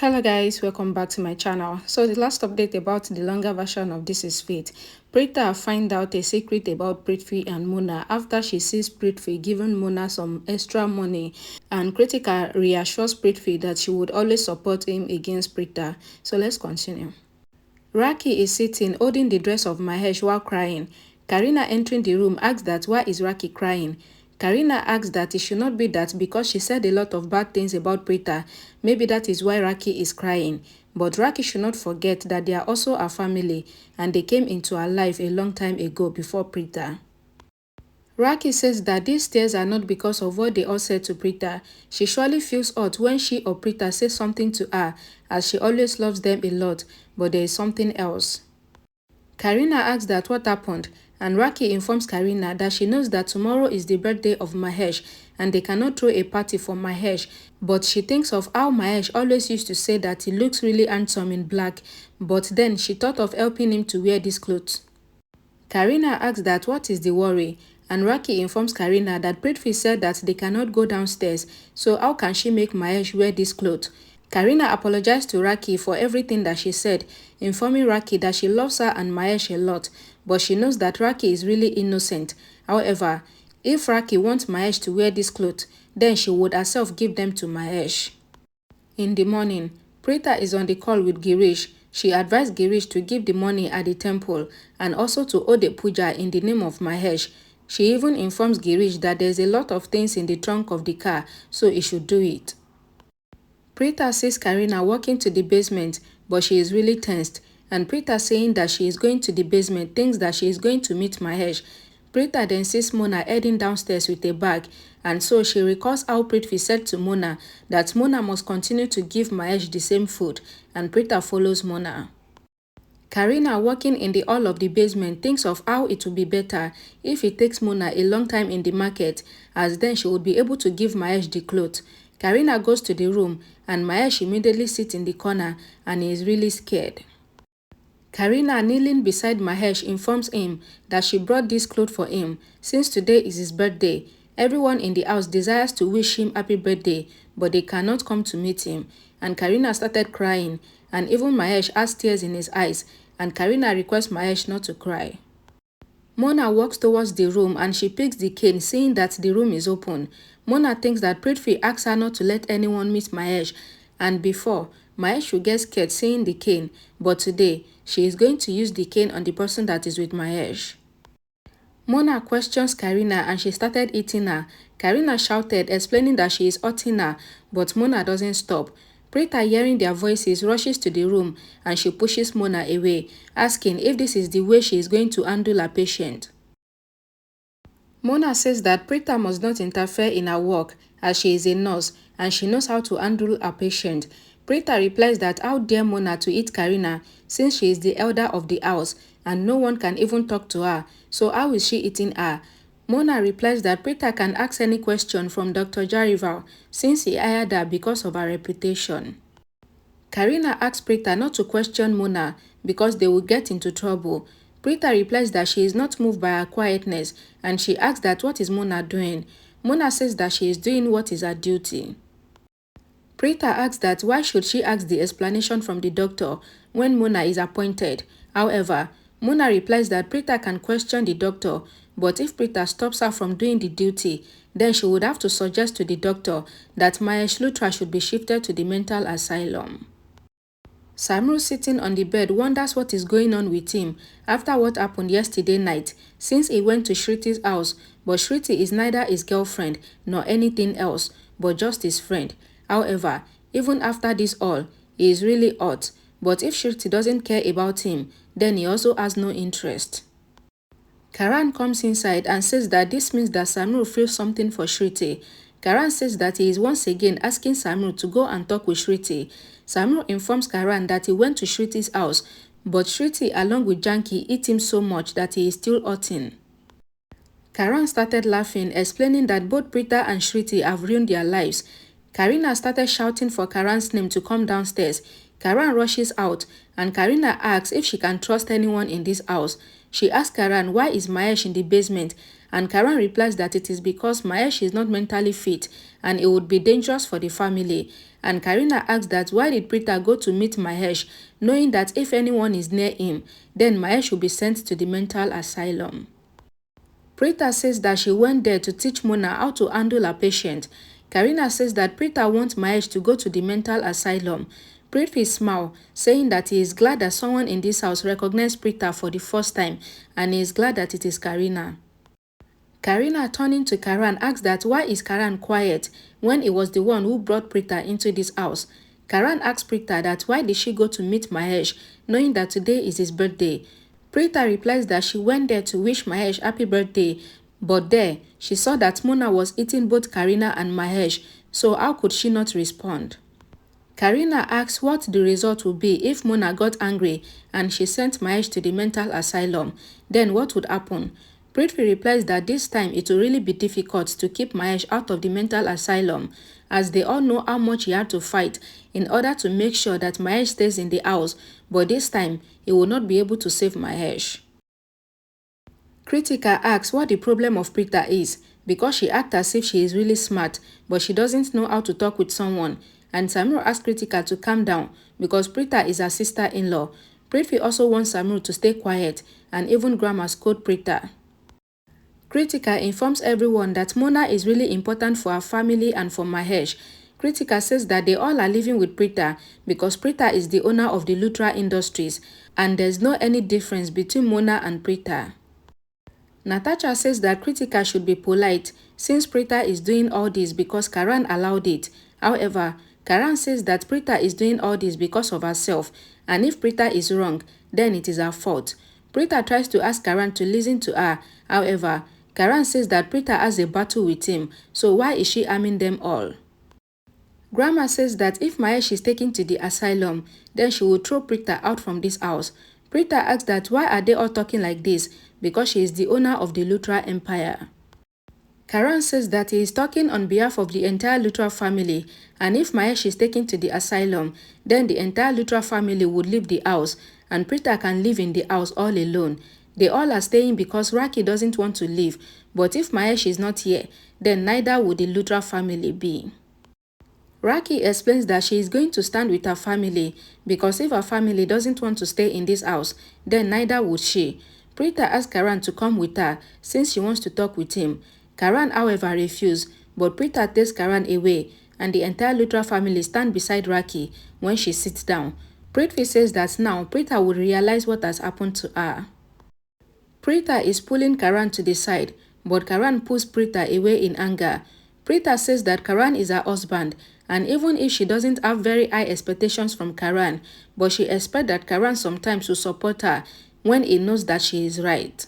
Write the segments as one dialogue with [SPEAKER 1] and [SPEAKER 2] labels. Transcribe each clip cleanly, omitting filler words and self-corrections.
[SPEAKER 1] Hello guys, welcome back to my channel. So the last update about the longer version of This Is Fate. Preeta find out a secret about Prithvi and Mona after she sees Prithvi giving Mona some extra money, and Kritika reassures Prithvi that she would always support him against Preeta. So let's continue. Raki is sitting holding the dress of Mahesh while crying. Kareena entering the room asks that why is Raki crying. Kareena asks that it should not be that because she said a lot of bad things about Preeta, maybe that is why Raki is crying. But Raki should not forget that they are also a family and they came into her life a long time ago before Preeta. Raki says that these tears are not because of what they all said to Preeta. She surely feels hurt when she or Preeta say something to her, as she always loves them a lot, but there is something else. Kareena asks that what happened, and Raki informs Kareena that she knows that tomorrow is the birthday of Mahesh and they cannot throw a party for Mahesh, but she thinks of how Mahesh always used to say that he looks really handsome in black, but then she thought of helping him to wear these clothes. Kareena asks that what is the worry, and Raki informs Kareena that Prithvi said that they cannot go downstairs, so how can she make Mahesh wear this clothes? Kareena apologized to Raki for everything that she said, informing Raki that she loves her and Mahesh a lot, but she knows that Raki is really innocent. However, if Raki wants Mahesh to wear this clothes, then she would herself give them to Mahesh. In the morning, Preeta is on the call with Girish. She advised Girish to give the money at the temple and also to hold a puja in the name of Mahesh. She even informs Girish that there's a lot of things in the trunk of the car, so he should do it. Preeta sees Kareena walking to the basement, but she is really tensed, and Preeta saying that she is going to the basement thinks that she is going to meet Mahesh. Preeta then sees Mona heading downstairs with a bag, and so she recalls how Prithvi said to Mona that Mona must continue to give Mahesh the same food, and Preeta follows Mona. Kareena, walking in the hall of the basement, thinks of how it would be better if it takes Mona a long time in the market, as then she would be able to give Mahesh the clothes. Kareena goes to the room, and Mahesh immediately sits in the corner and he is really scared. Kareena, kneeling beside Mahesh, informs him that she brought this cloth for him since today is his birthday. Everyone in the house desires to wish him happy birthday, but they cannot come to meet him. And Kareena started crying, and even Mahesh has tears in his eyes, and Kareena requests Mahesh not to cry. Mona walks towards the room and she picks the cane, seeing that the room is open. Mona thinks that Prithvi asks her not to let anyone meet Mahesh, and before, Mahesh should get scared seeing the cane, but today, she is going to use the cane on the person that is with Mahesh. Mona questions Kareena and she started eating her. Kareena shouted, explaining that she is hurting her, but Mona doesn't stop. Preeta, hearing their voices, rushes to the room and she pushes Mona away, asking if this is the way she is going to handle her patient. Mona says that Preeta must not interfere in her work as she is a nurse and she knows how to handle her patient. Preeta replies that how dare Mona to eat Kareena since she is the elder of the house and no one can even talk to her, so how is she eating her? Mona replies that Preeta can ask any question from Dr. Jarival since he hired her because of her reputation. Kareena asks Preeta not to question Mona because they will get into trouble. Preeta replies that she is not moved by her quietness and she asks that what is Mona doing. Mona says that she is doing what is her duty. Preeta asks that why should she ask the explanation from the doctor when Mona is appointed. However, Mona replies that Preeta can question the doctor, but if Preeta stops her from doing the duty, then she would have to suggest to the doctor that Mahesh Luthras should be shifted to the mental asylum. Samru, sitting on the bed, wonders what is going on with him after what happened yesterday night since he went to Shriti's house, but Shriti is neither his girlfriend nor anything else but just his friend. However, even after this all, he is really hurt, but if Shriti doesn't care about him, then he also has no interest. Karan comes inside and says that this means that Samru feels something for Shriti. Karan says that he is once again asking Samru to go and talk with Shriti. Samru informs Karan that he went to Shriti's house, but Shriti along with Janki eat him so much that he is still hurting. Karan started laughing, explaining that both Preeta and Shriti have ruined their lives. Kareena started shouting for Karan's name to come downstairs. Karan rushes out and Kareena asks if she can trust anyone in this house. She asks Karan why is Mahesh in the basement and Karan replies that it is because Mahesh is not mentally fit and it would be dangerous for the family. And Kareena asks that why did Preeta go to meet Mahesh, knowing that if anyone is near him, then Mahesh will be sent to the mental asylum. Preeta says that she went there to teach Mona how to handle a patient. Kareena says that Preeta wants Mahesh to go to the mental asylum. Prithvi smiles, saying that he is glad that someone in this house recognized Preeta for the first time and he is glad that it is Kareena. Kareena, turning to Karan, asks that why is Karan quiet when he was the one who brought Preeta into this house. Karan asks Preeta that why did she go to meet Mahesh, knowing that today is his birthday. Preeta replies that she went there to wish Mahesh happy birthday, but there, she saw that Mona was eating both Kareena and Mahesh, so how could she not respond? Kareena asks what the result would be if Mona got angry and she sent Mahesh to the mental asylum. Then what would happen? Prithvi replies that this time it will really be difficult to keep Mahesh out of the mental asylum, as they all know how much he had to fight in order to make sure that Mahesh stays in the house, but this time he will not be able to save Mahesh. Kritika asks what the problem of Preeta is, because she acts as if she is really smart, but she doesn't know how to talk with someone. And Samir asks Kritika to calm down because Preeta is her sister-in-law. Prithvi also wants Samir to stay quiet, and even Grandma scold Preeta. Kritika informs everyone that Mona is really important for her family and for Mahesh. Kritika says that they all are living with Preeta because Preeta is the owner of the Luthras Industries, and there's no any difference between Mona and Preeta. Natasha says that Kritika should be polite since Preeta is doing all this because Karan allowed it. However, Karan says that Preeta is doing all this because of herself, and if Preeta is wrong, then it is her fault. Preeta tries to ask Karan to listen to her. However, Karan says that Preeta has a battle with him, so why is she harming them all? Grandma says that if Mahesh is taken to the asylum, then she will throw Preeta out from this house. Preeta asks that why are they all talking like this, because she is the owner of the Luthra Empire. Karan says that he is talking on behalf of the entire Luthra family, and if Mahesh is taken to the asylum, then the entire Luthra family would leave the house, and Preeta can live in the house all alone. They all are staying because Raki doesn't want to leave, but if Mahesh is not here, then neither would the Luthra family be. Raki explains that she is going to stand with her family because if her family doesn't want to stay in this house, then neither would she. Preeta asks Karan to come with her since she wants to talk with him. Karan, however, refuses, but Preeta takes Karan away and the entire Luthra family stand beside Raki when she sits down. Prithvi says that now Preeta will realize what has happened to her. Preeta is pulling Karan to the side, but Karan pulls Preeta away in anger. Preeta says that Karan is her husband, and even if she doesn't have very high expectations from Karan, but she expects that Karan sometimes will support her when he knows that she is right.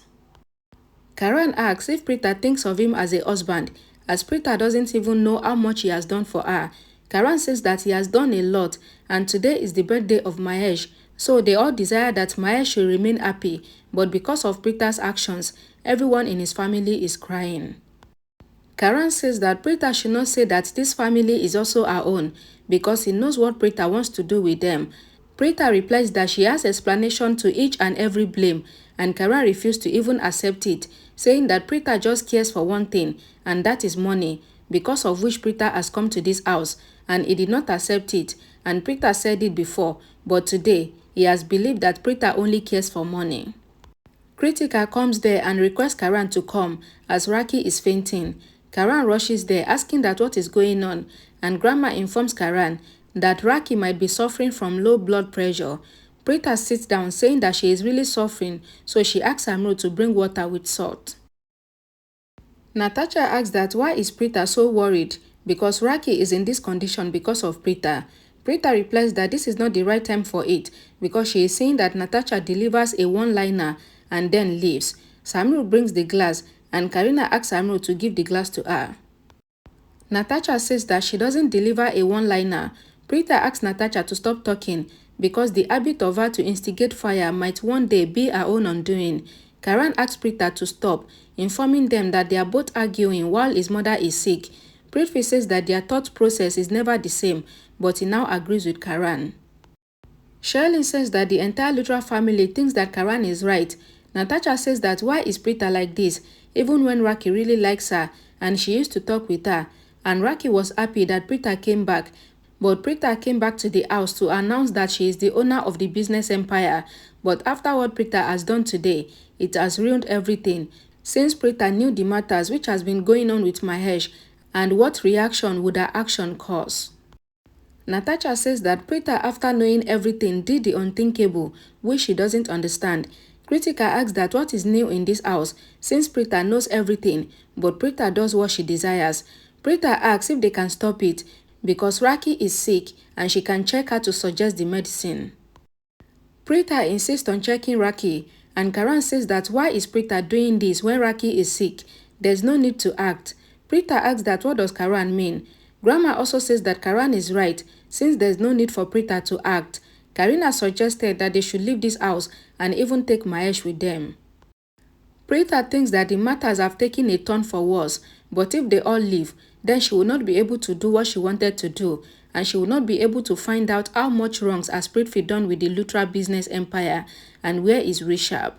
[SPEAKER 1] Karan asks if Preeta thinks of him as a husband, as Preeta doesn't even know how much he has done for her. Karan says that he has done a lot, and today is the birthday of Mahesh, so they all desire that Mahesh should remain happy, but because of Preeta's actions, everyone in his family is crying. Karan says that Preeta should not say that this family is also her own because he knows what Preeta wants to do with them. Preeta replies that she has explanation to each and every blame, and Karan refused to even accept it, saying that Preeta just cares for one thing, and that is money, because of which Preeta has come to this house, and he did not accept it, and Preeta said it before, but today, he has believed that Preeta only cares for money. Kritika comes there and requests Karan to come, as Raki is fainting. Karan rushes there asking that what is going on, and Grandma informs Karan that Raki might be suffering from low blood pressure. Preeta sits down saying that she is really suffering, so she asks Amru to bring water with salt. Natasha asks that why is Preeta so worried because Raki is in this condition because of Preeta. Preeta replies that this is not the right time for it because she is seeing that Natasha delivers a one-liner and then leaves. Samru brings the glass and Kareena asks Samru to give the glass to her. Natasha says that she doesn't deliver a one-liner. Preeta asks Natasha to stop talking because the habit of her to instigate fire might one day be her own undoing. Karan asks Preeta to stop, informing them that they are both arguing while his mother is sick. Prithvi says that their thought process is never the same, but he now agrees with Karan. Sherlyn says that the entire Luthra family thinks that Karan is right. Natasha says that why is Preeta like this? even when Raki really likes her and she used to talk with her. And Raki was happy that Preeta came back. But Preeta came back to the house to announce that she is the owner of the business empire. But after what Preeta has done today, it has ruined everything. Since Preeta knew the matters which has been going on with Mahesh, and what reaction would her action cause? Natasha says that Preeta, after knowing everything, did the unthinkable, which she doesn't understand. Kritika asks that what is new in this house, since Preeta knows everything, but Preeta does what she desires. Preeta asks if they can stop it, because Raki is sick and she can check her to suggest the medicine. Preeta insists on checking Raki, and Karan says that why is Preeta doing this when Raki is sick? There's no need to act. Preeta asks that what does Karan mean? Grandma also says that Karan is right, since there's no need for Preeta to act. Kareena suggested that they should leave this house and even take Mahesh with them. Preeta thinks that the matters have taken a turn for worse, but if they all leave, then she will not be able to do what she wanted to do, and she will not be able to find out how much wrongs has Prithvi done with the Luthra business empire, and where is Rishabh.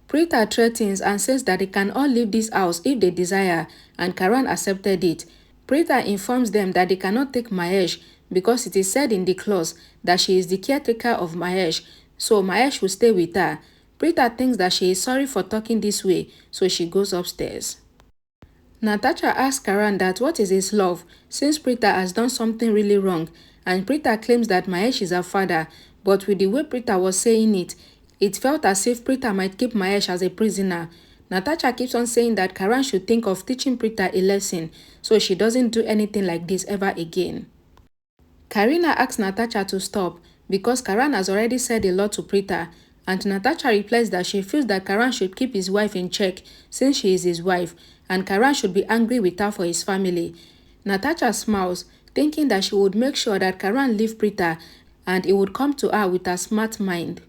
[SPEAKER 1] Preeta threatens and says that they can all leave this house if they desire, and Karan accepted it. Preeta informs them that they cannot take Mahesh because it is said in the clause that she is the caretaker of Mahesh, so Mahesh will stay with her. Preeta thinks that she is sorry for talking this way, so she goes upstairs. Natasha asks Karan that what is his love, since Preeta has done something really wrong, and Preeta claims that Mahesh is her father, but with the way Preeta was saying it, it felt as if Preeta might keep Mahesh as a prisoner. Natasha keeps on saying that Karan should think of teaching Preeta a lesson, so she doesn't do anything like this ever again. Kareena asks Natasha to stop, because Karan has already said a lot to Preeta, and Natasha replies that she feels that Karan should keep his wife in check since she is his wife, and Karan should be angry with her for his family. Natasha smiles, thinking that she would make sure that Karan leave Preeta and he would come to her with a smart mind.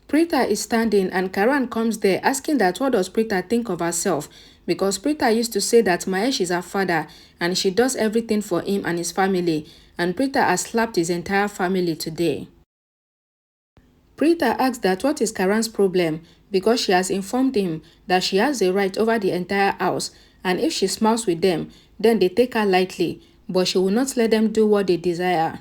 [SPEAKER 1] Preeta is standing and Karan comes there asking that what does Preeta think of herself, because Preeta used to say that Mahesh is her father and she does everything for him and his family, and Preeta has slapped his entire family today. Preeta asks that what is Karan's problem, because she has informed him that she has a right over the entire house, and if she smiles with them, then they take her lightly, but she will not let them do what they desire.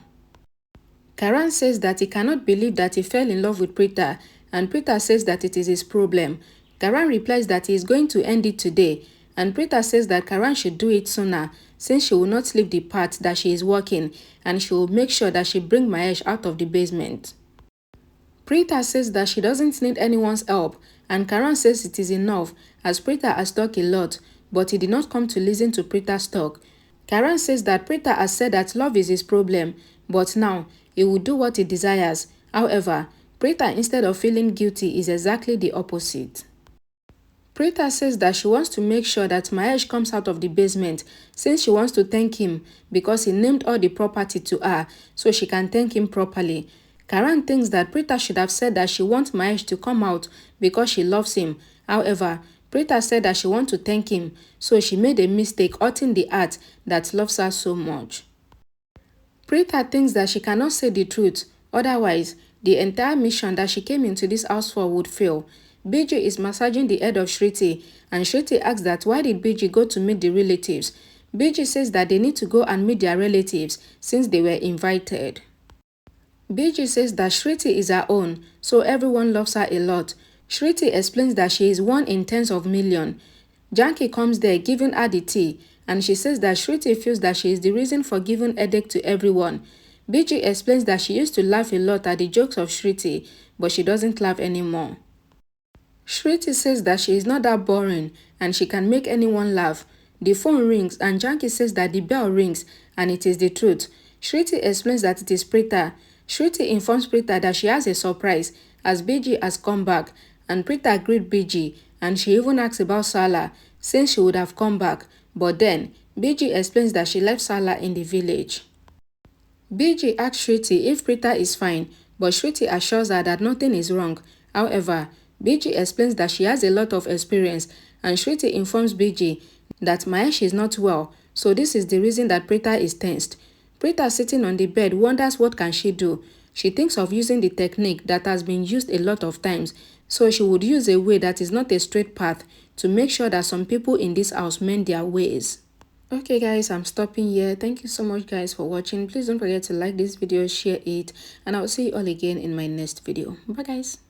[SPEAKER 1] Karan says that he cannot believe that he fell in love with Preeta, and Preeta says that it is his problem. Karan replies that he is going to end it today, and Preeta says that Karan should do it sooner, since she will not leave the part that she is working, and she will make sure that she brings Mahesh out of the basement. Preeta says that she doesn't need anyone's help, and Karan says it is enough, as Preeta has talked a lot, but he did not come to listen to Preeta's talk. Karan says that Preeta has said that love is his problem, but now he will do what he desires. However, Preeta, instead of feeling guilty, is exactly the opposite. Preeta says that she wants to make sure that Mahesh comes out of the basement, since she wants to thank him because he named all the property to her, so she can thank him properly. Karan thinks that Preeta should have said that she wants Mahesh to come out because she loves him. However, Preeta said that she wants to thank him, so she made a mistake hurting the heart that loves her so much. Preeta thinks that she cannot say the truth, otherwise, the entire mission that she came into this house for would fail. Binge is massaging the head of Shriti, and Shriti asks that why did Binge go to meet the relatives. Binge says that they need to go and meet their relatives since they were invited. Binge says that Shriti is her own, so everyone loves her a lot. Shriti explains that she is one in tens of millions. Janki comes there giving her the tea, and she says that Shriti feels that she is the reason for giving headache to everyone. Binge explains that she used to laugh a lot at the jokes of Shriti, but she doesn't laugh anymore. Shriti says that she is not that boring and she can make anyone laugh. The phone rings and Janki says that the bell rings and it is the truth. Shriti explains that it is Preeta. Shriti informs Preeta that she has a surprise as Binge has come back, and Preeta greets Binge, and she even asks about Salah since she would have come back, but then Binge explains that she left Salah in the village. Binge asks Shriti if Preeta is fine, but Shriti assures her that nothing is wrong. However, Binge explains that she has a lot of experience, and Shriti informs Binge that Mahesh is not well, so this is the reason that Preeta is tensed. Preeta, sitting on the bed, wonders what can she do. She thinks of using the technique that has been used a lot of times, So she would use a way that is not a straight path to make sure that some people in this house mend their ways. Okay guys, I'm stopping here. Thank you so much guys for watching. Please don't forget to like this video, share it, and I'll see you all again in my next video. Bye guys.